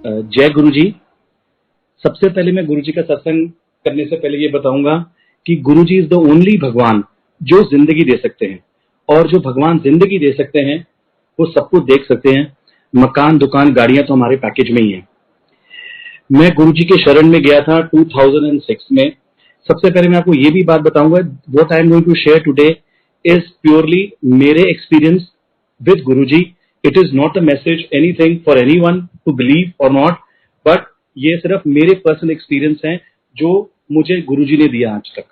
जय गुरु जी। सबसे पहले मैं गुरु जी का सत्संग करने से पहले ये बताऊंगा कि गुरु जी इज द ओनली भगवान जो जिंदगी दे सकते हैं, और जो भगवान जिंदगी दे सकते हैं वो सब कुछ देख सकते हैं। मकान, दुकान, गाड़ियां तो हमारे पैकेज में ही है। मैं गुरु जी के शरण में गया था 2006 में। सबसे पहले मैं आपको ये भी बात बताऊंगा, what I am going to share today is purely मेरे experience with guru ji. It is not a message anything for anyone to believe और नॉट, बट ये सिर्फ मेरे पर्सनल एक्सपीरियंस हैं जो मुझे गुरु जी ने दिया आज तक।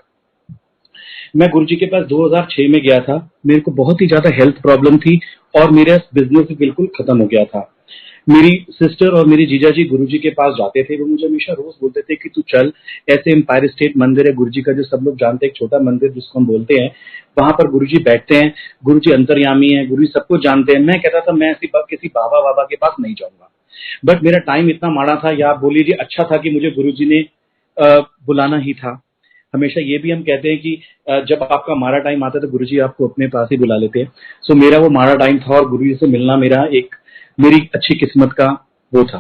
मैं गुरु जी के पास 2006 में गया था। मेरे को बहुत ही ज्यादा हेल्थ प्रॉब्लम थी और मेरा बिजनेस बिल्कुल खत्म हो गया था। मेरी सिस्टर और मेरी जीजा जी गुरु जी के पास जाते थे। वो मुझे हमेशा रोज बोलते थे कि तू चल, ऐसे एम्पायर स्टेट मंदिर है गुरु जी का, जो सब लोग जानते हैं, एक छोटा मंदिर जिसको हम बोलते हैं, वहां पर गुरु जी बैठते हैं। गुरु जी अंतर्यामी है, गुरु जी सब कुछ जानते हैं। मैं कहता था मैं ऐसी किसी बाबा बाबा के पास नहीं जाऊंगा, बट मेरा टाइम इतना माड़ा था, या आप बोल लीजिए अच्छा था, कि मुझे गुरु जी ने बुलाना ही था। हमेशा ये भी हम कहते हैं कि जब आपका माड़ा टाइम आता है तो गुरु जी आपको अपने पास ही बुला लेते हैं। सो मेरा वो माड़ा टाइम था और गुरु जी से मिलना मेरी अच्छी किस्मत का वो था।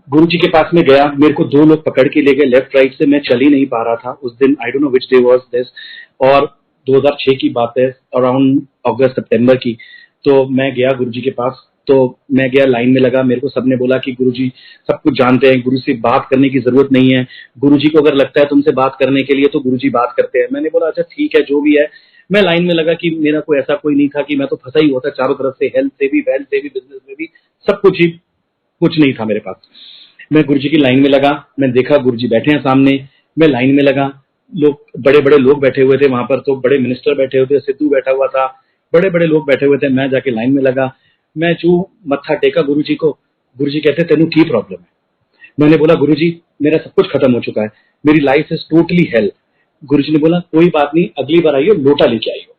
गुरु जी के पास में गया, मेरे को दो लोग पकड़ के ले गए लेफ्ट राइट से। मैं चल ही नहीं पा रहा था उस दिन। I don't know which day was this, और 2006 की बात है, अराउंड अगस्त सितंबर की। तो मैं गया गुरु जी के पास। तो मैं गया, लाइन में लगा। मेरे को सबने बोला कि गुरु जी सब कुछ जानते हैं, गुरु से बात करने की जरूरत नहीं है। गुरु जी को अगर लगता है तुमसे बात करने के लिए तो गुरु जी बात करते हैं। मैंने बोला अच्छा ठीक है, जो भी है। मैं लाइन में लगा कि मेरा कोई ऐसा कोई नहीं था, कि मैं तो फंसा ही हुआ था चारों तरफ से, हेल्थ से भी, वेल्थ से भी, बिजनेस में भी, सब कुछ ही, कुछ नहीं था मेरे पास। मैं गुरु जी की लाइन में लगा। मैं देखा गुरु जी बैठे हैं सामने। मैं लाइन में लगा। लोग, बड़े बड़े लोग बैठे हुए थे वहां पर। तो बड़े मिनिस्टर बैठे हुए थे, सिद्धू बैठा हुआ था, बड़े बड़े लोग बैठे हुए थे। मैं जाके लाइन में लगा। मैं जो मत्था टेका गुरु जी को, गुरु जी कहते तेनू की प्रॉब्लम है। मैंने बोला गुरु जी मेरा सब कुछ खत्म हो चुका है, मेरी लाइफ इज टोटली हेल। गुरु जी ने बोला कोई बात नहीं, अगली बार आइयो लोटा लेके आइयो।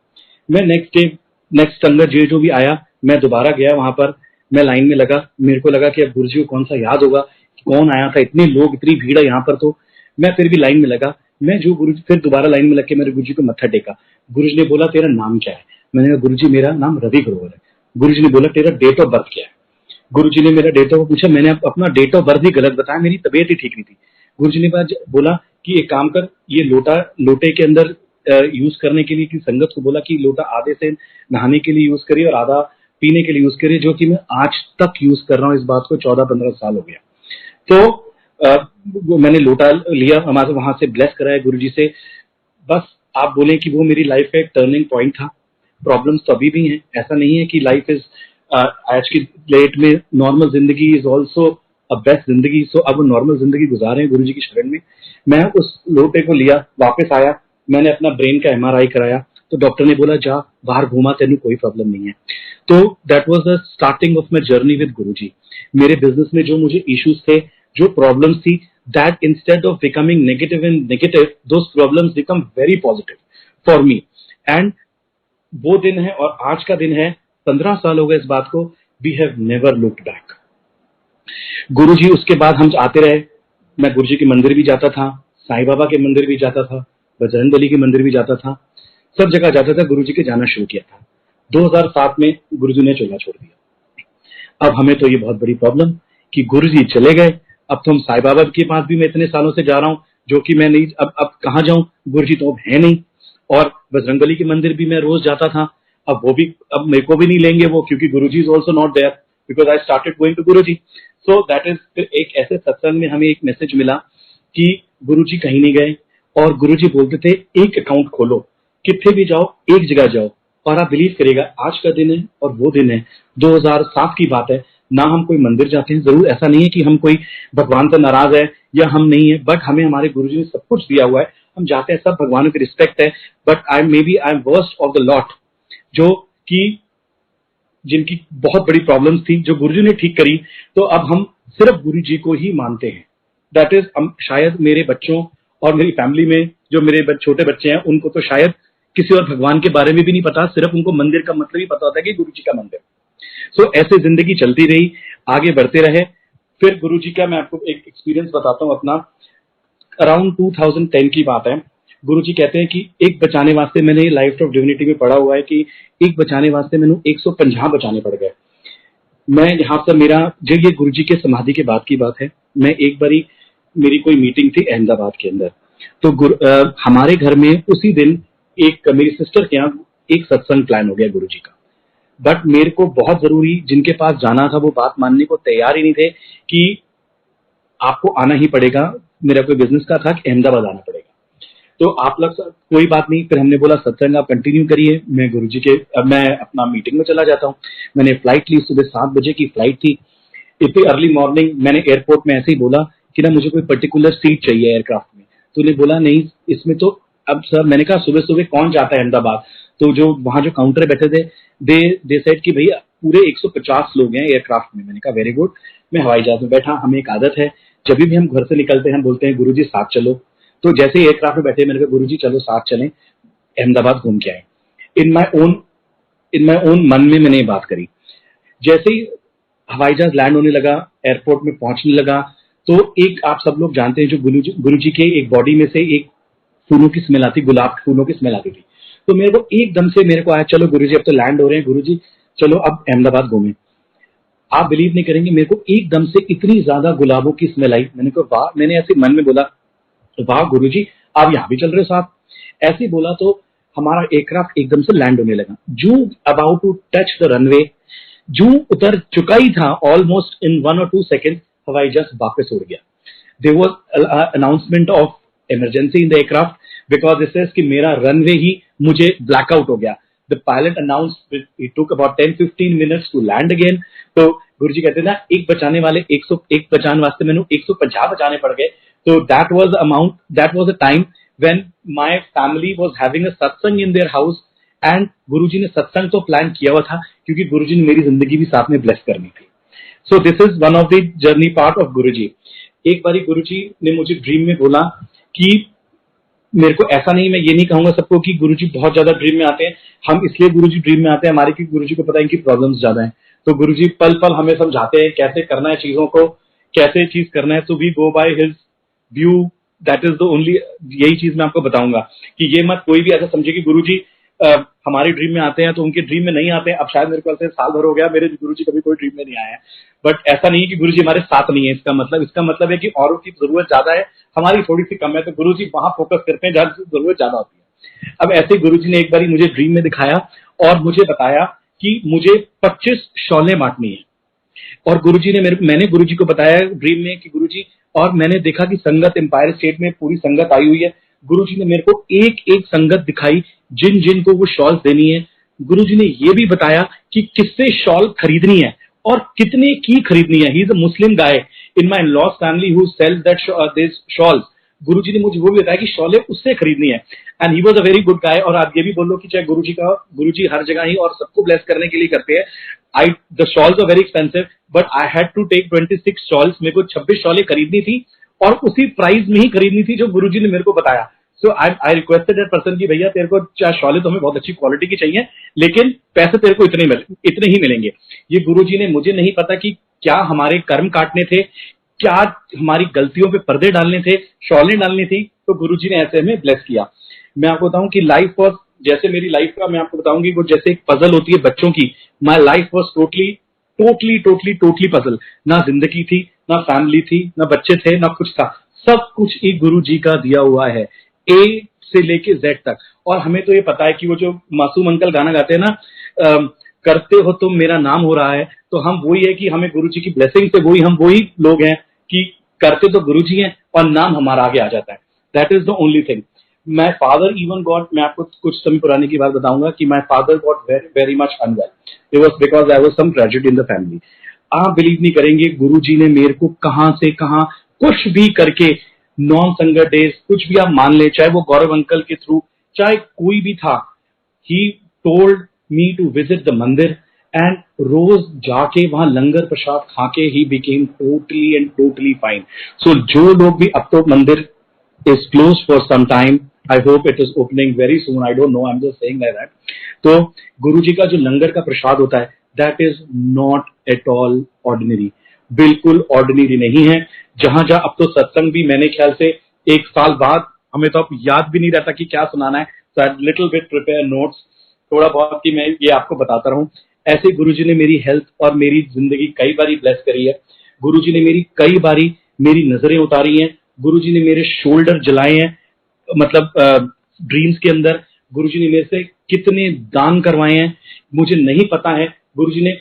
मैं नेक्स्ट संगत जो भी आया, मैं दोबारा गया वहां पर। मैं लाइन में लगा। मेरे को लगा कि अब गुरु जी को कौन सा याद होगा, कौन आया था, इतने लोग, इतनी भीड़ है यहाँ पर। तो मैं फिर भी लाइन में लगा। मैं जो गुरु फिर दोबारा लाइन में लग के मेरे गुरु जी को मत्था टेका। गुरु जी ने बोला तेरा नाम क्या है। मैंने कहा गुरु जी मेरा नाम रवि ग्रोवर है। गुरु जी ने बोला तेरा डेट ऑफ बर्थ क्या है। गुरु जी ने मेरा डेट ऑफ पूछा। मैंने अपना डेट ऑफ बर्थ ही गलत बताया, मेरी तबीयत ही ठीक नहीं थी। गुरु जी ने बोला कि एक काम कर, ये लोटे के अंदर यूज करने के लिए, कि संगत को बोला कि लोटा आधे से नहाने के लिए यूज करिए और आधा पीने के लिए यूज करिए, जो कि मैं आज तक यूज कर रहा हूँ। इस बात को 14-15 साल हो गया। तो मैंने लोटा लिया, हमारे वहां से ब्लेस कराया गुरु जी से। बस आप बोले कि वो मेरी लाइफ का एक टर्निंग पॉइंट था। प्रॉब्लम्स तो अभी भी हैं, ऐसा नहीं है कि लाइफ इज आज की डेट में नॉर्मल जिंदगी इज ऑल्सो अ बेस्ट जिंदगी। सो अब नॉर्मल जिंदगी गुजारे गुरु जी की शरण में। मैं उस लोटे को लिया, वापस आया। मैंने अपना ब्रेन का MRI कराया। तो डॉक्टर ने बोला जा बाहर घूमा, तेनू कोई प्रॉब्लम नहीं है। तो that was the starting of my journey with guru जी। मेरे बिजनेस में जो मुझे इश्यूज थे, जो प्रॉब्लम्स थी, that instead of becoming negative and negative, those problems become very positive for me. And वो दिन है और आज का दिन है, 15 साल हो गए इस बात को। We have never looked back. Guru ji उसके बाद हम आते रहे। मैं गुरु जी के मंदिर भी जाता था, साईं बाबा के मंदिर भी जाता था, बजरंगबली के मंदिर भी जाता था, सब जगह जाता था। गुरु जी के जाना शुरू किया था। 2007 में गुरु जी ने चोला छोड़ दिया। अब हमें तो ये बहुत बड़ी प्रॉब्लम कि गुरु जी चले गए। अब तो हम साईं बाबा के पास भी मैं इतने सालों से जा रहा हूँ, जो कि मैं नहीं, अब कहाँ जाऊं, गुरु जी तो अब है नहीं। और बजरंगबली के मंदिर भी मैं रोज जाता था, अब वो भी, अब मेरे को भी नहीं लेंगे वो, क्योंकि guru ji is also not there, because I started going to guru ji. So that is, फिर एक ऐसे सत्संग में हमें एक मैसेज मिला कि गुरु जी कहीं नहीं गए। और गुरु जी बोलते थे एक अकाउंट खोलो, कितने भी जाओ, एक जगह जाओ। और आप बिलीव करिएगा, आज का दिन है और वो दिन है 2007 की बात है। ना हम कोई मंदिर जाते हैं, जरूर ऐसा नहीं है कि हम कोई भगवान से नाराज है या हम नहीं है, बट हमें हमारे गुरु जी ने सब कुछ दिया हुआ है। हम जाते हैं, सब भगवानों की रिस्पेक्ट है, but I am worst of the lot, जो कि जिनकी बहुत बड़ी प्रॉब्लम्स थी, जो गुरु जी ने ठीक करी। तो अब हम सिर्फ गुरु जी को ही मानते हैं। दैट इज, शायद मेरे बच्चों और मेरी फैमिली में जो मेरे छोटे बच्चे हैं, उनको तो शायद किसी और भगवान के बारे में भी नहीं पता, सिर्फ उनको मंदिर का मतलब ही पता होता है कि गुरु जी का मंदिर। सो ऐसे जिंदगी चलती रही, आगे बढ़ते रहे। फिर गुरु जी का मैं आपको एक एक्सपीरियंस बताता हूँ अपना। अराउंड 2010 की बात है। गुरु जी कहते हैं कि एक बचाने वास्ते, मैंने लाइफ ऑफ डिविनिटी में पढ़ा हुआ है कि एक बचाने वास्ते मैंने 150 बचाने पड़ गए। मैं यहाँ से मेरा जो ये गुरुजी के समाधि के बाद की बात है, मैं एक बारी मेरी कोई मीटिंग थी अहमदाबाद के अंदर, तो हमारे घर में उसी दिन एक मेरी सिस्टर के यहाँ एक सत्संग प्लान हो गया गुरुजी का। बट मेरे को बहुत जरूरी, जिनके पास जाना था वो बात मानने को तैयार ही नहीं थे कि आपको आना ही पड़ेगा, मेरा कोई बिजनेस का था कि अहमदाबाद आना पड़ेगा। तो आप लोग कोई बात नहीं, फिर हमने बोला सत्संग आप कंटिन्यू करिए, मैं गुरुजी के मैं अपना मीटिंग में चला जाता हूँ। मैंने फ्लाइट ली, सुबह 7 बजे की फ्लाइट थी। इतनी अर्ली मॉर्निंग मैंने एयरपोर्ट में ऐसे ही बोला कि ना मुझे कोई पर्टिकुलर सीट चाहिए एयरक्राफ्ट में। तो उन्हें बोला नहीं इसमें तो, अब सर मैंने कहा सुबह सुबह कौन जाता है अहमदाबाद। तो जो वहां जो काउंटर बैठे थे दे सेड कि भैया पूरे 150 लोग हैं एयरक्राफ्ट में। मैंने कहा वेरी गुड। मैं हवाई जहाज में बैठा, हमें एक आदत है जब भी हम घर से निकलते हैं हम बोलते हैं गुरुजी साथ चलो। तो जैसे ही एयरक्राफ्ट में बैठे मैंने कहा गुरुजी चलो साथ चलें, अहमदाबाद घूम के आए। इन माई ओन मन में मैंने ये बात करी। जैसे ही हवाई जहाज लैंड होने लगा, एयरपोर्ट में पहुंचने लगा, तो एक आप सब लोग जानते हैं जो गुरुजी के एक बॉडी में से एक फूलों की स्मेल आती, गुलाब के फूलों की स्मेल आती थी। तो मेरे को एकदम से मेरे को आया चलो गुरुजी अब तो लैंड हो रहे हैं, गुरुजी चलो अब अहमदाबाद घूमें। आप बिलीव नहीं करेंगे, मेरे को एकदम से इतनी ज्यादा गुलाबों की स्मेल आई। मैंने कहा वाह, मैंने ऐसे मन में बोला वाह गुरुजी आप यहाँ भी चल रहे हो साथ। ऐसे ही बोला तो हमारा एयरक्राफ्ट एकदम से लैंड होने लगा। जो about to touch the runway, जो उतर चुका ही था ऑलमोस्ट इन 1 or 2 seconds, हवाई जहाज वापस उड़ गया। There was announcement of emergency in the aircraft because it says कि मेरा रनवे ही मुझे ब्लैकआउट हो गया। The pilot announced it took about 10-15 minutes to land again. तो गुरुजी कहते हैं ना एक बचाने वाले 101 बचाने वास्ते मैंने 150 बचाने पड़ गए। तो that was a time when my family was having a satsang in their house and गुरुजी ने सत्संग तो प्लान किया हुआ था क्योंकि गुरुजी ने मेरी जिंदगी भी साथ में ब्लेस करनी थी। So this is one of the journey part of Guruji. एक बारी गुरुजी ने मुझे ड्रीम में बोला कि मेरे को ऐसा नहीं, मैं ये नहीं कहूंगा सबको कि गुरुजी बहुत ज्यादा ड्रीम में आते हैं। हम इसलिए गुरुजी ड्रीम में आते हैं हमारे, क्योंकि गुरुजी को पता है इनकी प्रॉब्लम्स ज्यादा हैं। तो गुरुजी पल पल हमें समझाते हैं कैसे करना है चीजों को, कैसे चीज करना है। So we go by his view, that is the only, यही चीज मैं आपको बताऊंगा कि ये मत कोई भी ऐसा समझे कि गुरुजी हमारे ड्रीम में आते हैं तो उनके ड्रीम में नहीं आते हैं। अब शायद मेरे को ऐसे साल भर हो गया मेरे गुरुजी कभी कोई ड्रीम में नहीं आया है, बट ऐसा नहीं है कि गुरुजी हमारे साथ नहीं है। इसका मतलब है कि औरों की जरूरत ज्यादा है, हमारी थोड़ी सी कम है, तो गुरुजी वहां फोकस करते हैं जहां जरूरत ज्यादा होती है। अब ऐसे गुरुजी ने एक बार मुझे ड्रीम में दिखाया और मुझे बताया कि मुझे 25 शॉलें बांटनी है। और गुरुजी ने मैंने गुरुजी को बताया ड्रीम में कि गुरुजी, और मैंने देखा कि संगत एम्पायर स्टेट में पूरी संगत आई हुई है। गुरुजी ने मेरे को एक एक संगत दिखाई जिन जिन को वो शॉल देनी है। गुरुजी ने ये भी बताया कि किससे शॉल खरीदनी है और कितने की खरीदनी है। He is a Muslim guy in my laws family who sells that this shawls. Guruji ने मुझे वो भी बताया कि शॉलें उससे खरीदनी है and he was a very good guy. और आप ये भी बोलो कि चाहे गुरुजी हर जगह ही और सबको ब्लेस करने के लिए करते हैं। The shawls are very expensive but I had to take 26 shawls. मेरे को 26 शॉलें खरीदनी थी और उसी प्राइस में ही खरीदनी थी जो गुरुजी ने मेरे को बताया। सो आई रिक्वेस्टेड दैट पर्सन कि भैया तेरे को चाहे शॉलें तो हमें बहुत अच्छी क्वालिटी की चाहिए लेकिन पैसे तेरे को इतने ही मिलेंगे। ये गुरुजी ने, मुझे नहीं पता कि क्या हमारे कर्म काटने थे, क्या हमारी गलतियों पे पर्दे डालने थे, शॉलें डालनी थी, तो गुरुजी ने ऐसे हमें ब्लेस किया। मैं आपको बताऊं कि लाइफ वॉज, जैसे मेरी लाइफ का मैं आपको बताऊंगी वो जैसे एक पजल होती है बच्चों की, my life was totally puzzle. ना जिंदगी थी, ना फैमिली थी, ना बच्चे थे, ना कुछ था, सब कुछ ही गुरु जी का दिया हुआ है, ए से लेके जेड तक। और हमें तो ये पता है कि वो जो मासूम अंकल गाना गाते हैं ना, करते हो तुम मेरा नाम हो रहा है, तो हम वही है कि हमें गुरु जी की ब्लेसिंग से हम वही लोग हैं कि करते तो गुरु जी हैं और नाम हमारा आगे आ जाता है। That is the only thing. My father even got, मैं आपको कुछ समय पुराने की बात बताऊंगा कि my father got very much unwell. It was because I was some tragedy in the family. आप बिलीव नहीं करेंगे, गुरु जी ने मेरे को कहां से कहां कुछ भी करके, नॉन संगत डेज कुछ भी आप मान ले, चाहे वो गौरव अंकल के थ्रू, चाहे कोई भी था, he told me to visit the mandir and रोज जाके वहां लंगर प्रसाद खाके he became totally and totally fine. So जो लोग भी, अब तो मंदिर is closed for some time. I hope it is opening very soon. I don't know. I'm just saying like that. तो गुरु जी का जो लंगर का प्रसाद होता है, that is not at all ordinary. बिल्कुल ऑर्डिनरी नहीं है। जहां जहां अब तो सत्संग भी मैंने ख्याल से 1 साल बाद, हमें तो अब याद भी नहीं रहता कि क्या सुनाना है। So I little bit prepare notes, थोड़ा बहुत कि मैं ये आपको बताता रहूं। ऐसे गुरुजी ने मेरी हेल्थ और मेरी जिंदगी कई बारी ब्लेस करी है। गुरुजी ने मेरी कई बारी मेरी नजरें उतारी हैं। गुरुजी ने मेरे शोल्डर जलाए हैं, मतलब ड्रीम्स के अंदर। गुरुजी ने मेरे से कितने दान करवाए हैं मुझे नहीं पता है। गुरुजी ने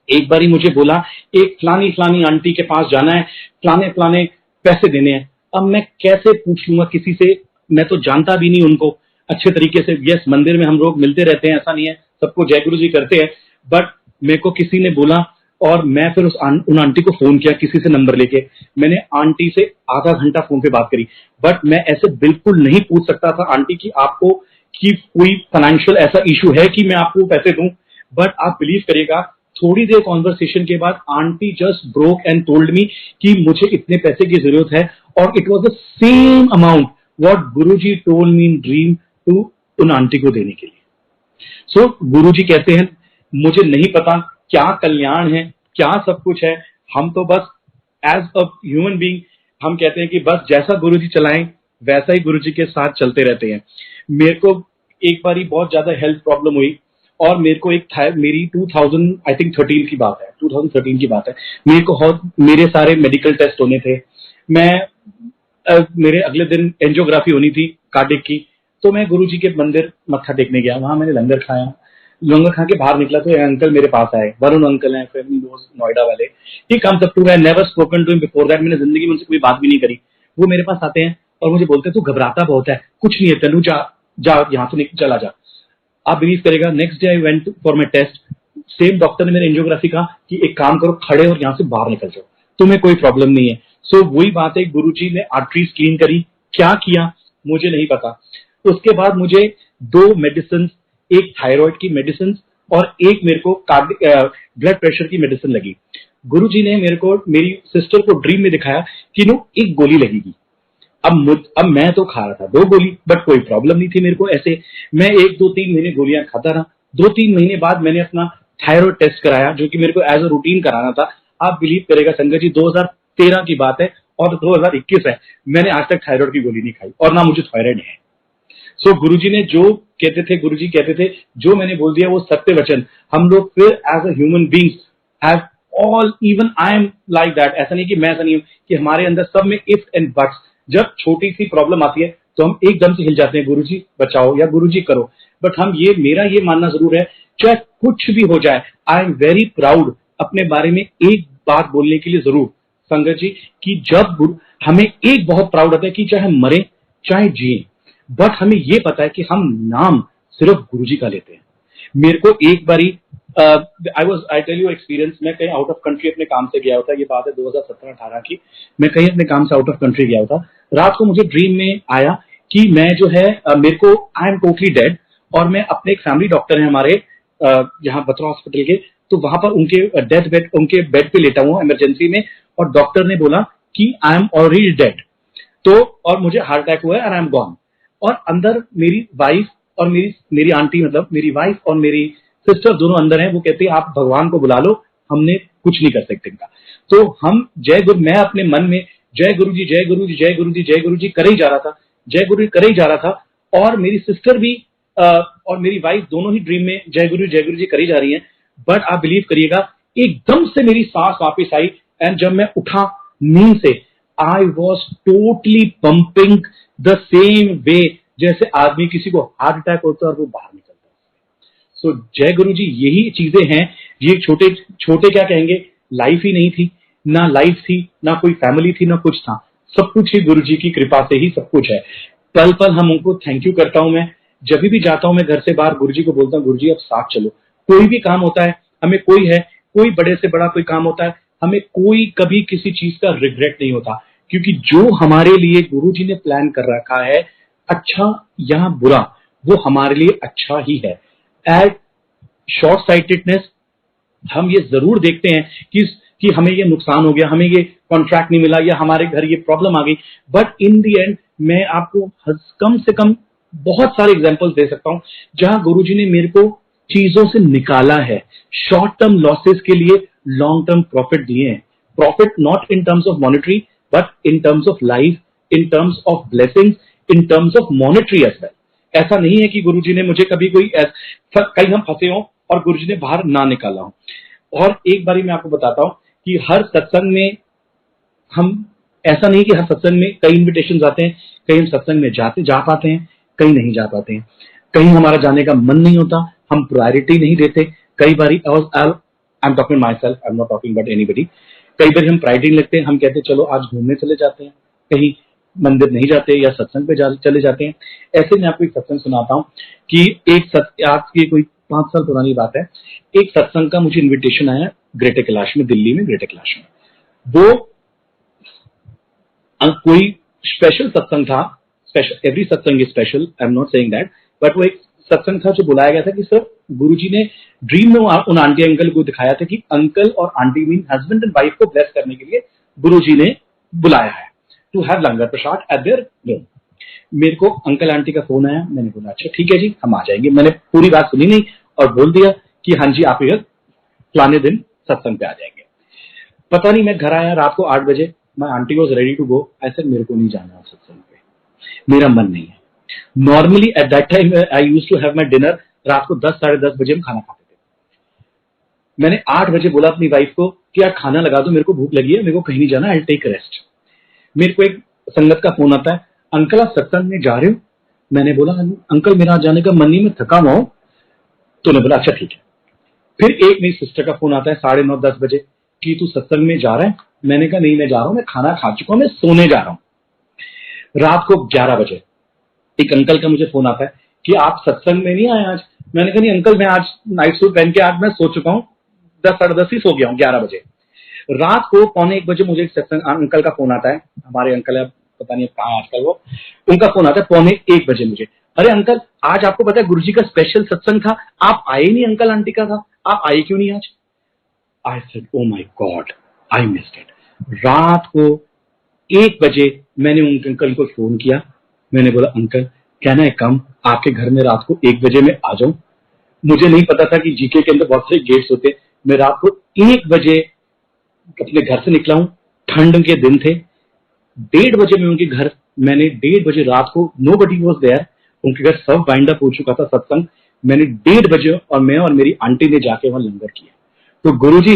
एक बारी मुझे बोला, एक फलानी फलानी आंटी के पास जाना है, फलाने फलाने पैसे देने हैं। अब मैं कैसे पूछ लूंगा किसी से, मैं तो जानता भी नहीं उनको अच्छे तरीके से। यस, मंदिर में हम लोग मिलते रहते हैं, ऐसा नहीं है, सबको जय गुरु जी करते हैं, बट मेरे को किसी ने बोला और मैं फिर उन आंटी को फोन किया किसी से नंबर लेके। मैंने आंटी से आधा घंटा फोन पे बात करी, बट मैं ऐसे बिल्कुल नहीं पूछ सकता था आंटी की आपको कि कोई फाइनेंशियल ऐसा इशू है कि मैं आपको पैसे दूं। बट आप बिलीव करिएगा, थोड़ी देर कॉन्वर्सेशन के बाद aunty just broke and told me कि मुझे इतने पैसे की जरूरत है, और it was the same amount what Guruji told me in dream to उन आंटी को देने के लिए। सो गुरुजी कहते हैं मुझे नहीं पता क्या कल्याण है, क्या सब कुछ है, हम तो बस एज अ ह्यूमन बीइंग हम कहते हैं कि बस जैसा गुरुजी चलाएं वैसा ही गुरुजी के साथ चलते रहते हैं। मेरे को एक बारी बहुत ज्यादा हेल्थ प्रॉब्लम हुई और मेरे को मेरी 2000 आई थिंक 13 की बात है, 2013 की बात है। मेरे को मेरे सारे मेडिकल टेस्ट होने थे। मैं मेरे अगले दिन एंजियोग्राफी होनी थी कार्डिक की, तो मैं गुरुजी के मंदिर मत्था टेकने गया। वहां मैंने लंगर खाया। लंगर खा के बाहर निकला तो एक अंकल मेरे पास आए, वरुण अंकल हैं, फैमिली दोस्त नोएडा वाले। He comes up to me, I never spoken to him before that, मैंने जिंदगी में उनसे कोई बात भी नहीं करी। वो मेरे पास आते हैं और मुझे बोलते हैं तू घबराता बहुत है, कुछ नहीं है तनु, जा जा यहाँ से चला जा। आप बिलीव करेगा, next day I went for my test. Same doctor ने मेरे एंजियोग्राफी कहा कि एक काम करो, खड़े और यहाँ से बाहर निकल जाओ, तुम्हें कोई प्रॉब्लम नहीं है। सो वही बात है, गुरुजी ने आर्टरीज क्लीन करी, क्या किया मुझे नहीं पता। उसके बाद मुझे 2 मेडिसिन, एक थायराइड की मेडिसिन और एक मेरे को ब्लड प्रेशर की मेडिसिन लगी। गुरुजी ने मेरे को मेरी सिस्टर को ड्रीम में दिखाया कि नो एक गोली लगेगी। अब मैं तो खा रहा था 2 गोली, बट कोई प्रॉब्लम नहीं थी मेरे को। ऐसे मैं 1-2-3 महीने गोलियां खाता रहा। 2-3 महीने बाद मैंने अपना थायराइड टेस्ट कराया, जो कि मेरे को एज अ रूटीन कराना था। आप बिलीव करेगा संगत जी, 2013 की बात है और 2021 है, मैंने आज तक थायराइड की गोली नहीं खाई और ना मुझे थायराइड है। सो गुरुजी ने जो कहते थे, गुरुजी कहते थे जो मैंने बोल दिया वो सत्य वचन। हम लोग फिर as a human beings have all, even I am like that. ऐसा नहीं कि मैं ऐसा नहीं हूं, कि हमारे अंदर सब में इफ एंड बट्स। जब छोटी सी प्रॉब्लम आती है तो हम एकदम से हिल जाते हैं, गुरुजी बचाओ या गुरुजी करो। बट मेरा ये मानना जरूर है, चाहे कुछ भी हो जाए, आई एम वेरी प्राउड अपने बारे में एक बात बोलने के लिए जरूर संगत जी, कि जब हमें एक बहुत प्राउड होता है कि चाहे हम मरे चाहे जिए, बट हमें ये पता है कि हम नाम सिर्फ गुरुजी का लेते हैं। मेरे को एक बारी आई टेल यू एक्सपीरियंस, मैं कहीं आउट ऑफ कंट्री अपने काम से गया होता, ये बात है 2017-18 की। मैं कहीं अपने काम से आउट ऑफ कंट्री गया होता। रात को मुझे ड्रीम में आया कि मैं जो है मेरे को आई एम टोटली डेड, और मैं अपने एक फैमिली डॉक्टर है हमारे यहाँ बत्रा हॉस्पिटल के, तो वहां पर उनके बेड पे लेटा हुआ इमरजेंसी में, और डॉक्टर ने बोला कि आई एम ऑलरेडी डेड। तो और मुझे हार्ट अटैक हुआ है और आई एम गॉन। और अंदर मेरी वाइफ और मेरी आंटी, मतलब मेरी वाइफ और मेरी सिस्टर दोनों अंदर हैं। वो कहते हैं आप भगवान को बुला लो, हमने कुछ नहीं कर सकते इनका। तो हम मैं अपने मन में जय गुरु जी जय गुरु जी जय गुरु जी जय गुरु जी करे ही जा रहा था, जय गुरु जी करे ही जा रहा था। और मेरी सिस्टर भी और मेरी वाइफ दोनों ही ड्रीम में जय गुरु जी करी जा रही हैं। बट आप बिलीव करिएगा, एकदम से मेरी सांस वापिस आई, एंड जब मैं उठा नींद से, I was totally pumping the same way जैसे आदमी किसी को हार्ट अटैक होता है और वो बाहर निकलता है। सो जय गुरु जी, यही चीजें हैं। ये छोटे छोटे क्या कहेंगे, लाइफ ही नहीं थी, ना लाइफ थी, ना कोई फैमिली थी, ना कुछ था, सब कुछ ही गुरु जी की कृपा से ही सब कुछ है। पल पल हम उनको थैंक यू करता हूं। मैं जब भी जाता हूं मैं घर से बाहर, गुरु जी को बोलता हूँ गुरु जी अब साथ चलो। कोई भी काम होता है, हमें कोई बड़े से बड़ा कोई काम होता है, हमें कोई कभी किसी चीज का रिग्रेट नहीं होता, क्योंकि जो हमारे लिए गुरु जी ने प्लान कर रखा है, अच्छा या बुरा, वो हमारे लिए अच्छा ही है। एट शॉर्ट साइटेडनेस हम ये जरूर देखते हैं कि हमें ये नुकसान हो गया, हमें ये कॉन्ट्रैक्ट नहीं मिला, या हमारे घर ये प्रॉब्लम आ गई। बट इन दी एंड मैं आपको कम से कम बहुत सारे एग्जांपल्स दे सकता हूं जहां गुरुजी ने मेरे को चीजों से निकाला है। शॉर्ट टर्म लॉसेस के लिए लॉन्ग टर्म प्रॉफिट दिए हैं। Profit not in terms of monetary, but in terms of life, in terms of blessings, in terms of monetary as well. ऐसा नहीं है कि गुरुजी ने मुझे कभी कहीं हम फंसे हों और गुरुजी ने बाहर ना निकाला हो। और एक बारी मैं आपको बताता हूं कि हर सत्संग में हम, ऐसा नहीं कि हर सत्संग में कई इन्विटेशंस आते हैं, कहीं हम सत्संग में जा पाते हैं, कहीं नहीं जा पाते हैं, कहीं हमारा जाने का मन नहीं होता, हम प्रायोरिटी नहीं देते। कई बारी I am talking my self, I am not talking about anybody. कई बार हम प्रायोरिटी नहीं लगते, हम कहते हैं चलो आज घूमने चले जाते हैं, कहीं मंदिर नहीं जाते या सत्संग पे चले जाते हैं। ऐसे में आपको एक सत्संग सुनाता हूँ कि आज की कोई 5 साल पुरानी बात है, एक सत्संग का मुझे इन्विटेशन आया ग्रेटर कैलाश में, दिल्ली में ग्रेटर कैलाश में। वो कोई स्पेशल सत्संग था, स्पेशल, एवरी सत्संग is special, I am not saying that, but वो एक सत्संग था जो बुलाया गया था कि सिर्फ गुरुजी ने ड्रीम में उन आंटी अंकल को दिखाया था कि अंकल और aunty mean husband and wife को ब्लेस करने के लिए गुरुजी ने बुलाया है to have langar prasad at their room. मेरे को अंकल आंटी का फोन आया, मैंने बोला अच्छा ठीक है जी हम आ जाएंगे। मैंने पूरी बात सुनी नहीं और बोल दिया कि हाँ जी आप ये फलाने दिन सत्संग पे आ जाएंगे। पता नहीं मैं घर आया रात को 8 बजे, my aunty was ready to go, I said मेरे को नहीं जाना सत्संग पे, मेरा मन नहीं है। Normally at that time I used to have my dinner, रात को 10 साढ़े 10 बजे हम खाना खाते थे। मैंने 8 बजे बोला अपनी वाइफ को कि यार खाना लगा दो, मेरे को भूख लगी है, मेरे को कहीं नहीं जाना, आई विल टेक रेस्ट। मेरे को एक संगत का फोन आता है, अंकल आप सत्संग में जा रहे हो? मैंने बोला अंकल मेरा जाने का मन नहीं, मैं थका हुआ हूं। तो उन्होंने बोला अच्छा ठीक है। फिर एक मेरी सिस्टर का फोन आता है 9:30 10 बजे कि तू सत्संग में जा रहा है? मैंने कहा नहीं मैं जा रहा हूं, मैं खाना खा चुका हूं, मैं सोने जा रहा हूं। रात को 11 बजे एक अंकल का मुझे फोन आता है कि आप सत्संग में नहीं आए आज? मैंने कहा नहीं अंकल मैं आज नाइट सूट पहन के आज मैं सो चुका हूं, 10 साढ़े 10 ही सो गया हूं 11 बजे। रात को 12:45 बजे मुझे एक सत्संग अंकल का फोन आता है, हमारे अंकल है, पता नहीं कहाँ आजकल वो, उनका फोन आता है 12:45 बजे मुझे, अरे अंकल आज आपको पता है गुरुजी का स्पेशल सत्संग था, आप आए नहीं, अंकल आंटी का था, आप आए क्यों नहीं आज? I said oh my God I missed it. रात को 1 बजे मैंने उन अंकल को फोन किया, मैंने बोला अंकल कैन आई कम, आपके घर में रात को 1 बजे में आ जाऊं? मुझे नहीं पता था कि जीके के अंदर बहुत सारे गेट्स होते। मैं रात को 1 बजे अपने घर से निकला हूं, ठंड के दिन थे। 1:30 बजे में उनके घर, मैंने 1:30 बजे रात को, नोबडी वाज देयर, उनके घर सब वाइंड अप हो चुका था सत्संग। मैंने 1:30 बजे और मैं और मेरी आंटी ने जाके वहां लंगर किया। तो गुरुजी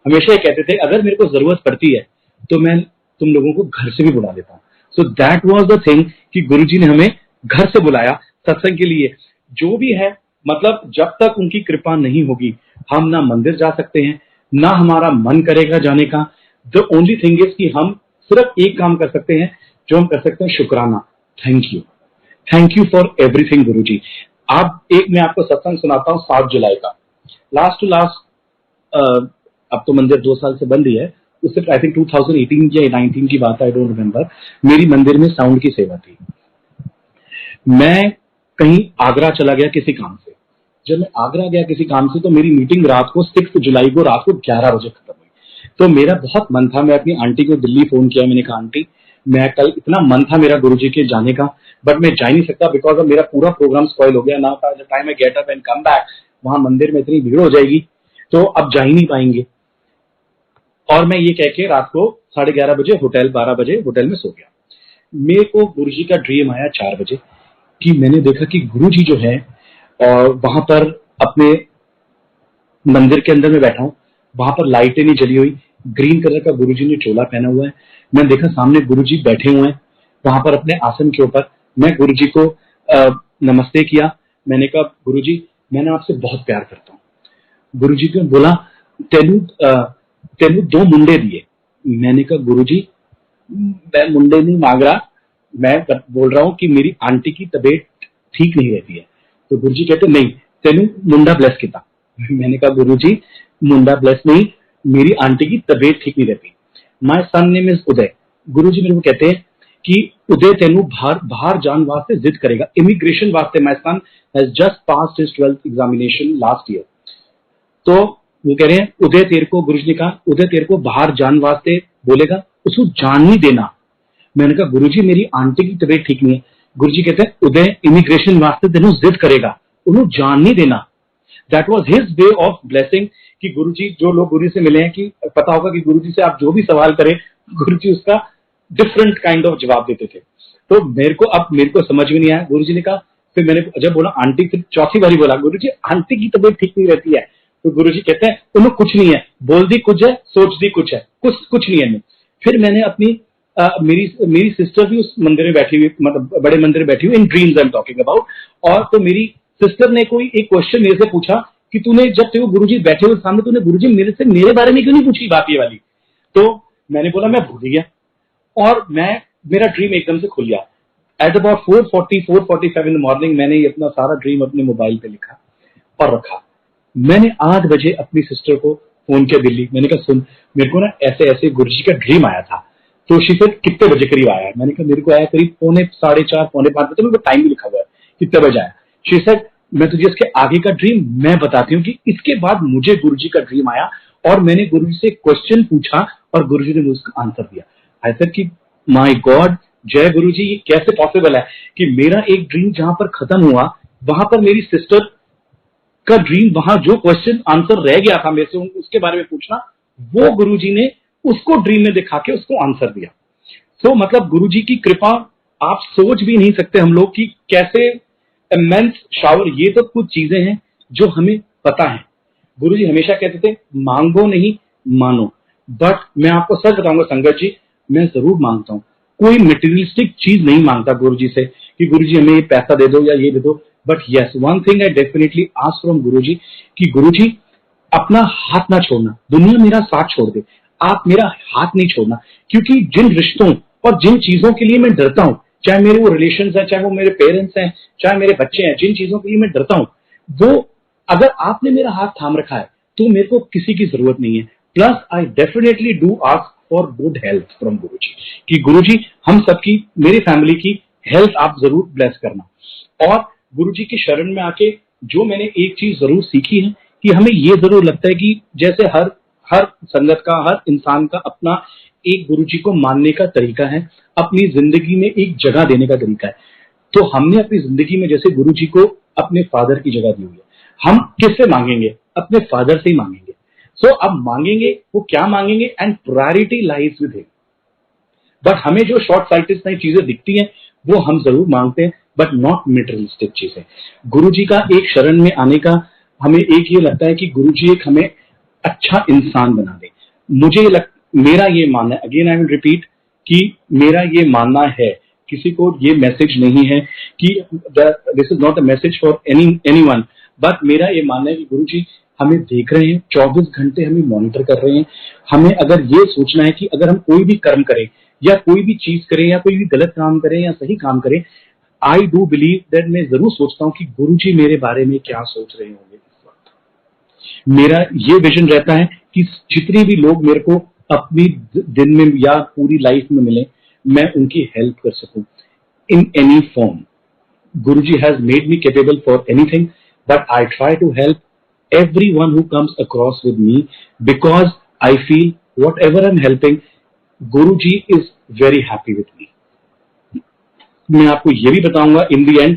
हमेशा ये कहते थे अगर मेरे को जरूरत पड़ती है तो मैं तुम लोगों को घर से भी बुला लेता हूं। So that was the thing कि गुरुजी ने हमें घर से बुलाया सत्संग के लिए। जो भी है, मतलब जब तक उनकी कृपा नहीं होगी हम ना मंदिर जा सकते हैं, ना हमारा मन करेगा जाने का। द ओनली थिंग इज कि हम सिर्फ एक काम कर सकते हैं, जो हम कर सकते हैं शुक्राना, थैंक यू फॉर एवरीथिंग गुरुजी। अब एक मैं आपको सत्संग सुनाता हूँ 7 जुलाई का, लास्ट टू लास्ट, अब तो मंदिर 2 साल से बंद ही है, उससे आई थिंक 2018 या 19 की बात है, आई डोंट रिमेम्बर। मेरी मंदिर में साउंड की सेवा थी। मैं कहीं आगरा चला गया किसी काम से। जब मैं आगरा गया किसी काम से तो मेरी मीटिंग रात को 6 जुलाई को रात को 11 बजे खत्म हुई। तो मेरा बहुत मन था, मैं अपनी आंटी को दिल्ली फोन किया, मैंने कहा आंटी मैं कल, इतना मन था मेरा गुरुजी के जाने का, बट मैं जा ही नहीं सकता बिकॉज अब मेरा पूरा प्रोग्राम स्पॉइल हो गया। Now by the time I get up and come back, वहां मंदिर में इतनी भीड़ हो जाएगी तो अब जा ही नहीं पाएंगे। और मैं ये कह के रात को 11:30 बजे 12 बजे होटल में सो गया। मेरे को गुरुजी का ड्रीम आया 4 बजे कि मैंने देखा कि गुरुजी जो है और वहां पर अपने मंदिर के अंदर में बैठा हूं, वहां पर लाइटें नहीं जली हुई, ग्रीन कलर का गुरुजी ने चोला पहना हुआ है। मैंने देखा सामने गुरुजी बैठे हुए हैं वहां पर अपने आसन के ऊपर। मैं गुरुजी को नमस्ते किया, मैंने कहा गुरुजी मैंने आपसे बहुत प्यार करता हूँ। गुरुजी को बोला तेनू 2 मुंडे दिए। मैंने कहा गुरुजी मैं मुंडे नहीं मांग रहा, मैं बोल रहा हूं कि मेरी आंटी की तबीयत ठीक नहीं रहती है। तो गुरुजी कहते नहीं तेनू मुंडा ब्लेस किया। मैंने कहा गुरुजी मुंडा ब्लेस नहीं, मेरी आंटी की तबीयत ठीक नहीं रहती। माय सन नेम इज उदय। गुरुजी मेरे को कहते हैं कि उदय तेनू बाहर जान वास्ते जिद करेगा, इमिग्रेशन वास्ते। My son has just passed his 12th examination last year. तो वो कह रहे हैं उदय तेरे को, गुरुजी ने कहा उदय तेरे को बाहर जान वास्ते बोलेगा, उसको जान नहीं देना। मैंने कहा गुरुजी मेरी आंटी की तबीयत ठीक नहीं है। गुरुजी कहते हैं उदय इमिग्रेशन वास्ते तेनू जिद करेगा, उन्होंने जान नहीं देना। That was his way of blessing कि गुरुजी, जो लोग गुरु से मिले हैं कि पता होगा कि गुरुजी से आप जो भी सवाल करें गुरुजी उसका डिफरेंट काइंड ऑफ जवाब देते थे। तो मेरे को समझ में नहीं आया। गुरुजी ने कहा फिर मैंने जब बोला आंटी, फिर चौथी बारी बोला गुरुजी आंटी की तबीयत ठीक नहीं रहती है। तो गुरुजी कहते हैं उन्हें कुछ नहीं है, बोल दी कुछ है, सोच दी कुछ है, कुछ नहीं है। फिर मैंने अपनी मेरी सिस्टर भी उस मंदिर में बैठी हुई, मतलब बड़े मंदिर में बैठी हुई, इन dreams I am talking about. और तो मेरी सिस्टर ने कोई एक क्वेश्चन मेरे से पूछा कि तूने जब ते वो गुरुजी बैठे हुए सामने, तूने गुरुजी मेरे से मेरे बारे में क्यों नहीं पूछी बात ये वाली। तो मैंने बोला मैं भूल गया, और मेरा ड्रीम एकदम से खुल गया। At about 4:45 in the morning मैंने ये अपना सारा ड्रीम अपने मोबाइल पे लिखा और रखा। मैंने 8 बजे अपनी सिस्टर को फोन किया दिल्ली। मैंने कहा सुन, मेरे को ना ऐसे ऐसे गुरुजी का ड्रीम आया था। तो शी सेड कितने बजे करीब आया है? मैंने कहा मेरे को आया करीब 4:45 4:45 बजे, मेरे को टाइम भी लिखा हुआ है कितने बजे आया। शी सेड मैं तुझे इसके आगे का ड्रीम मैं बताती हूँ कि इसके बाद मुझे गुरुजी का ड्रीम आया और मैंने गुरुजी से क्वेश्चन पूछा और गुरुजी ने मुझे उसका आंसर दिया। आई सेड कि माय गॉड, जय गुरुजी, ये कैसे पॉसिबल है कि मेरा एक ड्रीम जहां पर खत्म हुआ, वहां पर मेरी सिस्टर का ड्रीम, वहां जो क्वेश्चन आंसर रह गया था मेरे से उसके बारे में पूछना, वो गुरुजी ने उसको ड्रीम में दिखा के उसको आंसर दिया। तो मतलब गुरुजी की कृपा आप सोच भी नहीं सकते हम लोग कि कैसे इमेंस शावर। ये तो कुछ चीजें हैं जो हमें पता है। गुरुजी हमेशा कहते थे मांगो नहीं मानो। बट मैं आपको सच बताऊंगा संगत जी, मैं जरूर मांगता हूं। कोई मटेरियलिस्टिक चीज नहीं मांगता गुरुजी से कि गुरुजी हमें ये पैसा दे दो या ये दे दो। But yes, one thing I definitely ask from Guruji कि गुरुजी अपना हाथ ना छोड़ना, दुनिया मेरा साथ छोड़ दे, आप मेरा हाथ नहीं छोड़ना। क्योंकि जिन रिश्तों और जिन चीजों के लिए मैं डरता हूं, चाहे मेरे वो रिलेशंस हैं, चाहे वो मेरे पेरेंट्स हैं, चाहे मेरे बच्चे हैं, जिन चीजों के लिए मैं डरता हूं, वो अगर आपने मेरा हाथ थाम रखा है तो मेरे को किसी की जरूरत नहीं है। Plus I definitely do ask for good health from Guruji कि गुरुजी हम सबकी, मेरी फैमिली की हेल्थ आप जरूर ब्लेस करना। और गुरुजी की शरण में आके जो मैंने एक चीज जरूर सीखी है कि हमें ये जरूर लगता है कि जैसे हर संगत का, हर इंसान का अपना एक गुरुजी को मानने का तरीका है, अपनी जिंदगी में एक जगह देने का तरीका है। तो हमने अपनी जिंदगी में जैसे गुरुजी को अपने फादर की जगह दी हुई है, हम किससे मांगेंगे? अपने फादर से ही मांगेंगे। सो अब मांगेंगे, वो क्या मांगेंगे? And priority lies with him. But हमें जो शॉर्ट साइटेड नई चीजें दिखती हैं वो हम जरूर मांगते हैं, बट नॉट मटेरियलिस्टिक चीजें। गुरुजी का एक शरण में आने का हमें एक ये लगता है कि गुरुजी एक हमें अच्छा इंसान बना दे। मेरा ये मानना है, अगेन आई विल रिपीट, कि मेरा ये मानना है, किसी को ये मैसेज नहीं है कि this is not a message for anyone, but मेरा ये मानना है कि गुरुजी हमें देख रहे हैं, 24 घंटे हमें मॉनिटर कर रहे हैं। हमें अगर ये सोचना है कि अगर हम कोई भी कर्म करें या कोई भी चीज करें या कोई भी गलत काम करें या सही काम करें, आई डू बिलीव दैट, मैं जरूर सोचता हूँ कि गुरुजी मेरे बारे में क्या सोच रहे होंगे इस वक्त। मेरा ये विजन रहता है कि जितने भी लोग मेरे को अपनी दिन में या पूरी लाइफ में मिले, मैं उनकी हेल्प कर सकूं in any form. Guruji has made me capable for anything, but I try to help everyone who comes across with me because I feel whatever I'm helping, Guruji is very happy with me. मैं आपको ये भी बताऊंगा इन दी and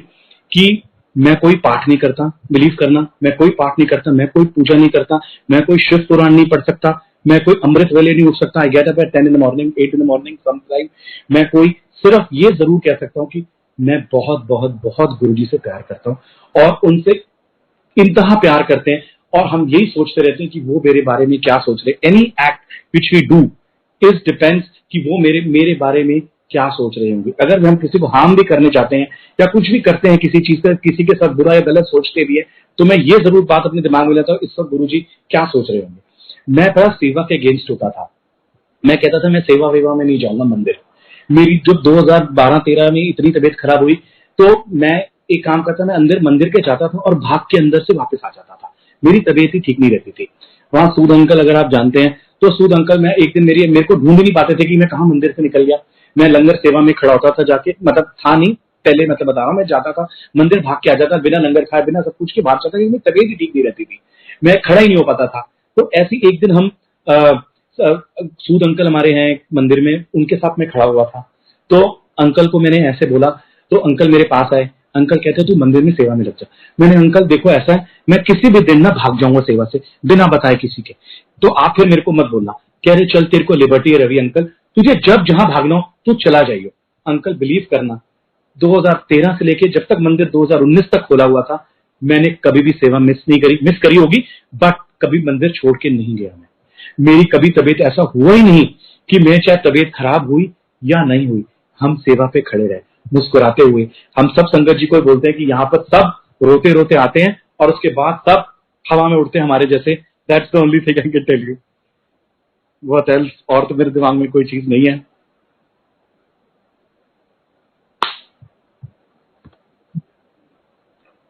कि मैं कोई पाठ नहीं करता, बिलीव करना, मैं कोई पाठ नहीं करता, मैं कोई पूजा नहीं करता, मैं कोई शिव पुराण नहीं पढ़ सकता, मैं कोई अमृत वेले नहीं उठ सकता। I get up at 10 in the morning, 8 in the morning sometime. मैं कोई सिर्फ ये जरूर कह सकता हूँ कि मैं बहुत बहुत बहुत गुरुजी से प्यार करता हूँ और उनसे इंतहा प्यार करते हैं। और हम यही सोचते रहते हैं कि वो मेरे बारे में क्या सोच रहे। Any act which we do is depends कि वो मेरे बारे में क्या सोच रहे होंगे। अगर हम किसी को हार्म भी करने चाहते हैं या कुछ भी करते हैं, किसी चीज का किसी के साथ बुरा या गलत सोचते भी है, तो मैं ये जरूर बात अपने दिमाग में लेता हूँ इस वक्त गुरुजी क्या सोच रहे होंगे। मैं बड़ा सेवा के अगेंस्ट होता था। मैं कहता था मैं सेवा वेवा में नहीं जाऊंगा मंदिर। मेरी जब 2012-13 में इतनी तबीयत खराब हुई तो मैं एक काम करता, मैं अंदर मंदिर के जाता था और भाग के अंदर से वापस आ जाता था। मेरी तबीयत ही ठीक नहीं रहती थी। वहां सूद अंकल, अगर आप जानते हैं तो सूद अंकल, मैं एक दिन मेरे को ढूंढ नहीं पाते थे कि मैं कहाँ मंदिर से निकल गया। मैं लंगर सेवा में खड़ा होता था जाके, मतलब था नहीं पहले, मतलब बता रहा हूँ, मैं जाता था मंदिर, भाग के आ जाता, बिना लंगर खाए बिना सब कुछ के भाग जाता, क्योंकि मेरी तबीयत ही ठीक नहीं रहती थी, मैं खड़ा ही नहीं हो पाता था। तो ऐसी एक दिन हम सूद अंकल हमारे हैं मंदिर में, उनके साथ मैं खड़ा हुआ था। तो अंकल को मैंने ऐसे बोला तो अंकल मेरे पास आए। अंकल कहते तू मंदिर में सेवा में लग जा। मैंने, अंकल देखो ऐसा है, मैं किसी भी दिन ना भाग जाऊंगा सेवा से बिना बताए किसी के, तो आप फिर मेरे को मत बोलना। कह रहे चल तेरे को लिबर्टी है रवि अंकल, तुझे जब जहां भागना हो तू चला जाइयो। अंकल बिलीव करना, 2013 से लेके जब तक मंदिर 2019 तक खोला हुआ था, मैंने कभी भी सेवा मिस नहीं करी, मिस करी होगी बट कभी मंदिर छोड़ के नहीं गया मैं। मेरी कभी तबीयत ऐसा हुआ ही नहीं कि मैं चाहे तबीयत खराब हुई या नहीं हुई, हम सेवा पे खड़े रहे मुस्कुराते हुए। हम सब संगत जी को बोलते हैं कि यहाँ पर सब रोते रोते आते हैं और उसके बाद सब हवा में उड़ते हैं हमारे जैसे। That's the only thing I can tell you. What else, और तो मेरे दिमाग में कोई चीज नहीं है।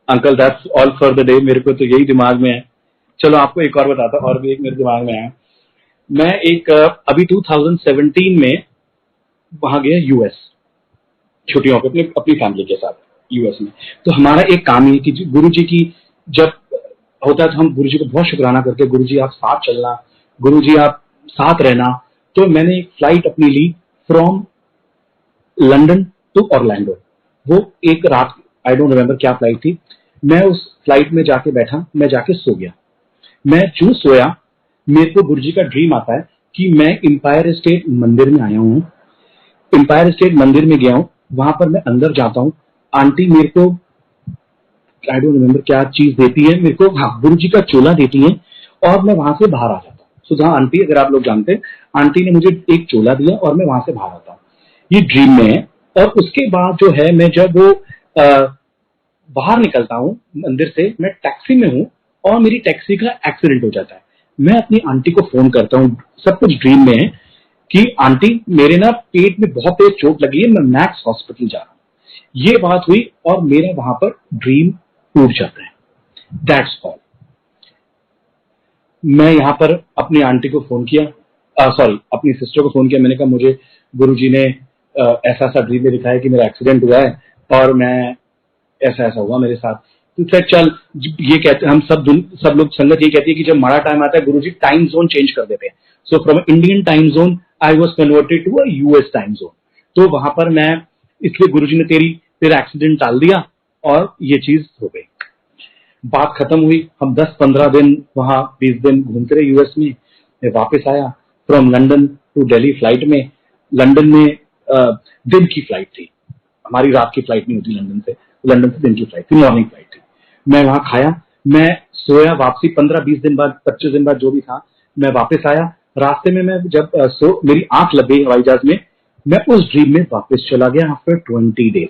Uncle that's all for the day, मेरे को तो यही दिमाग में है। चलो आपको एक और बताता हूँ, और भी एक मेरे दिमाग में आया। मैं एक अभी 2017 में वहां गया यूएस छुट्टियों पे अपनी फैमिली के साथ यूएस में। तो हमारा एक काम ही है कि गुरु जी की जब होता है तो हम गुरु जी को बहुत शुक्राना करते हैं, गुरु जी आप साथ चलना, गुरु जी आप साथ रहना। तो मैंने एक फ्लाइट अपनी ली फ्रॉम लंदन टू ऑरलैंडो। वो एक रात, आई डोंट रिमेम्बर क्या फ्लाइट थी। मैं उस फ्लाइट में जाके बैठा, मैं जाके सो गया। मैं जो सोया, मेरे को गुरु जी का ड्रीम आता है कि मैं एम्पायर स्टेट मंदिर में आया हूँ, एम्पायर स्टेट मंदिर में गया हूँ। वहां पर मैं अंदर जाता हूँ, आंटी मेरे को आई डोंट रिमेम्बर क्या चीज देती है मेरे को, हाँ गुरु जी का चोला देती है, और मैं वहां से बाहर आ जाता हूँ। सुधा आंटी, अगर आप लोग जानते हैं, आंटी ने मुझे एक चोला दिया और मैं वहां से बाहर आता हूँ। ये ड्रीम में है। और उसके बाद जो है, मैं जब वो बाहर निकलता हूँ मंदिर से, मैं टैक्सी में हूँ और मेरी टैक्सी का एक्सीडेंट हो जाता है। मैं अपनी आंटी को फोन करता हूँ, सब कुछ ड्रीम में है, कि आंटी मेरे ना पेट में बहुत तेज चोट लगी है, मैं मैक्स हॉस्पिटल जा रहा हूँ। ये बात हुई और मेरा वहां पर ड्रीम टूट जाता है। That's all. मैं यहाँ पर अपनी आंटी को फोन किया, सॉरी अपनी सिस्टर को फोन किया। मैंने कहा मुझे गुरुजी ने ऐसा ऐसा ड्रीम में दिखाया कि मेरा एक्सीडेंट हुआ है और मैं ऐसा ऐसा हुआ मेरे साथ। तो फिर चल, ये कहते हम सब लोग संगत ये कहती है कि जब माड़ा टाइम आता है गुरुजी टाइम जोन चेंज कर देते हैं। So from Indian time zone I was converted to a US time zone. तो वहां पर मैं, इसलिए गुरुजी ने तेरा एक्सीडेंट टाल दिया और ये चीज हो गई। बात खत्म हुई। हम 10-15 दिन वहां 20 दिन घूमते रहे यूएस में। मैं वापस आया from London to Delhi flight में। लंदन में दिन की फ्लाइट थी, हमारी रात की फ्लाइट नहीं होती लंदन से, लंदन से दिन की फ्लाइट थी, मॉर्निंग फ्लाइट थी। मैं वहां खाया, मैं सोया, वापसी 15-20 दिन बाद, 25 दिन बाद जो भी था, मैं वापस आया। रास्ते में मैं जब मेरी आंख लग गई हवाई जहाज में, मैं उस ड्रीम में वापस चला गया आफ्टर 20 डेज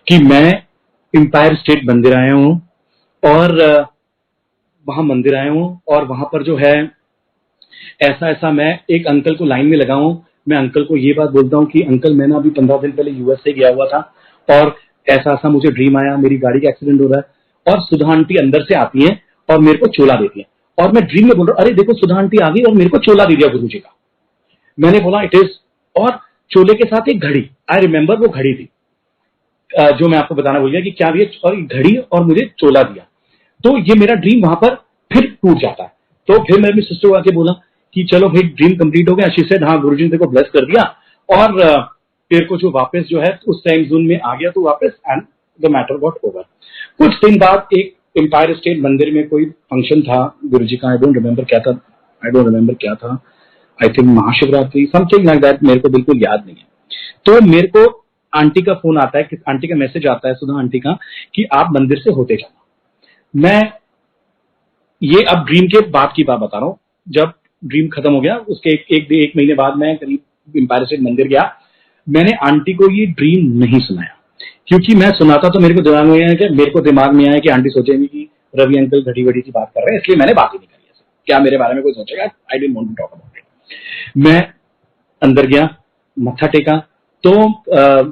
कि मैं एम्पायर स्टेट मंदिर आया हूँ और वहां मंदिर आया हूँ और वहां पर जो है ऐसा ऐसा, मैं एक अंकल को लाइन में लगा हूँ। मैं अंकल को ये बात बोलता हूँ कि अंकल मैं ना अभी 15 दिन पहले यूएस से गया हुआ था और ऐसा ऐसा मुझे ड्रीम आया, मेरी गाड़ी का एक्सीडेंट हो रहा है। और सुधा आंटी अंदर से आती है और मेरे को चोला देती है और मैं ड्रीम में बोल रहा हूँ, अरे देखो सुधा आंटी आ गई और मेरे को चोला दे दिया गुरु जी का। मैंने बोला इट इज, और चोले के साथ एक घड़ी, आई रिमेम्बर वो घड़ी थी जो मैं आपको बताना भूल गया कि क्या भी है, और घड़ी और मुझे चोला दिया। तो ये मेरा ड्रीम वहां पर फिर टूट जाता है। तो फिर मैं अपनी सिस्टर को आके बोला कि चलो भाई ड्रीम कंप्लीट हो गया। शी सेड हाँ गुरुजी ने तेरे को ब्लेस कर दिया और तेरे को जो वापस जो है उस टाइम जोन में आ गया तो वापस, and the matter got over. कुछ दिन बाद एक एम्पायर स्टेट मंदिर में कोई फंक्शन था गुरुजी का, आई डोंट रिमेम्बर क्या था, I think Mahashivratri, something like that, मेरे को बिल्कुल याद नहीं है। तो मेरे को आंटी का फोन आता है, आंटी का मैसेज आता है, सुधा आंटी का, कि आप मंदिर से होते जाना। मैं ये अब ड्रीम के बाद की बात बता रहा हूँ। जब ड्रीम खत्म हो गया उसके एक महीने बाद मैं करीब एम्पायर स्टेट मंदिर गया। मैंने आंटी को ये ड्रीम नहीं सुनाया, क्योंकि मैं सुनाता तो मेरे को दिमाग में आया कि आंटी सोचेंगी कि रवि अंकल घड़ी घड़ी की बात कर रहे हैं, इसलिए मैंने बात ही नहीं करी। क्या मेरे बारे में कोई सोचेगा? I didn't want to talk about it. मैं अंदर गया, मत्था टेका, तो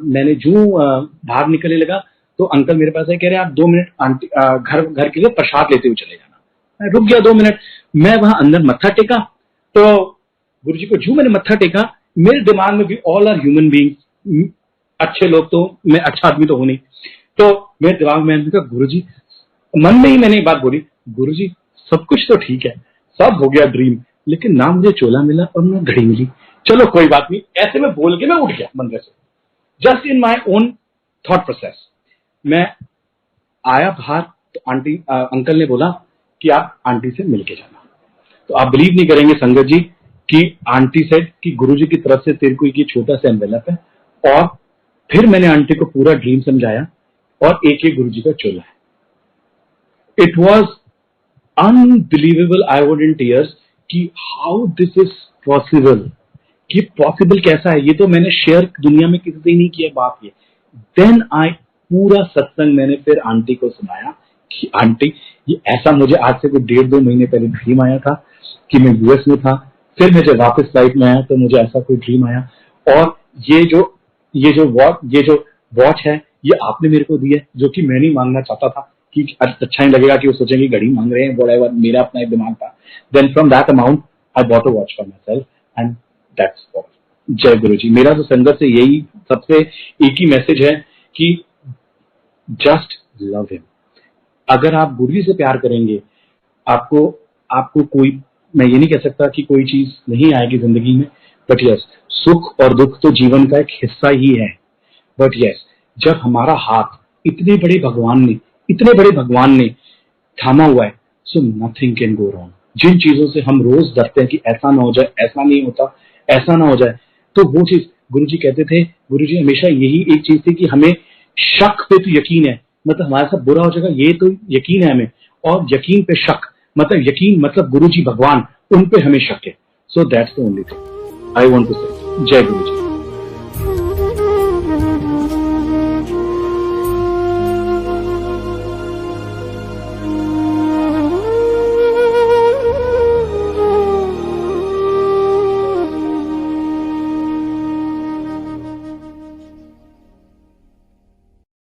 मैंने जो बाहर निकलने लगा तो अंकल मेरे पास है, कह रहे आप 2 मिनट आंटी घर के लिए प्रसाद लेते हुए चले जाना। मैं रुक गया 2 मिनट। मैं वहां अंदर मत्था टेका तो गुरुजी को जो मैंने मत्था टेका, मेरे दिमाग में भी ऑल आर ह्यूमन बीइंग, अच्छे लोग, तो मैं अच्छा आदमी तो हूं नहीं। तो मेरे दिमाग में कहा गुरुजी, मन में ही मैंने एक बात बोली, गुरुजी सब कुछ तो ठीक है, सब हो गया ड्रीम, लेकिन ना मुझे चोला मिला और ना घड़ी मिली। चलो कोई बात नहीं, ऐसे में बोल के मैं उठ गया मंदिर से, just in my own thought process. मैं आया बाहर तो आंटी अंकल ने बोला कि आप आंटी से मिलके जाना। तो आप बिलीव नहीं करेंगे संगत जी कि आंटी सेड कि गुरुजी की तरफ से तेरे को एक छोटा सा एनवेलप है और फिर मैंने आंटी को पूरा ड्रीम समझाया और एक एक गुरुजी का चोला है। It was unbelievable, I would in tears कि हाउ दिस इज पॉसिबल, कि पॉसिबल कैसा है, ये तो मैंने शेयर दुनिया में किसी से नहीं किया बात ये। देन आई पूरा सत्संग मैंने फिर आंटी को सुनाया कि आंटी ये ऐसा मुझे आज से कुछ 1.5-2 महीने पहले ड्रीम आया था कि मैं यूएस में था, फिर मैं जब वापस फ्लाइट में आया तो मुझे ऐसा कोई ड्रीम आया, और ये जो वॉच है ये आपने मेरे को दी है, जो कि मैं नहीं मांगना चाहता था कि अच्छा नहीं लगेगा कि वो सोचेंगे घड़ी मांग रहे हैं, व्हाटएवर, मेरा अपना एक दिमाग था। Then from that amount I bought a watch for myself and that's all. जय गुरु जी। मेरा तो संगत से यही सबसे एक ही मैसेज है कि जस्ट लव हिम। अगर आप गुरु जी से प्यार करेंगे, आपको आपको कोई, मैं ये नहीं कह सकता कि कोई चीज नहीं आएगी जिंदगी में, बट यस, सुख और दुख तो जीवन का एक हिस्सा ही है। बट यस, जब हमारा हाथ इतने बड़े भगवान ने थामा हुआ है, so nothing can go wrong. जिन चीजों से हम रोज डरते हैं कि ऐसा ना हो जाए, ऐसा नहीं होता, ऐसा ना हो जाए, तो वो चीज गुरुजी कहते थे, गुरुजी हमेशा यही एक चीज थी कि हमें शक पे तो यकीन है, मतलब हमारे साथ बुरा हो जाएगा ये तो यकीन है हमें, और यकीन पे शक, मतलब यकीन मतलब गुरुजी भगवान, उन पे हमें शक है। So that's the only thing I want to say. जय गुरुजी।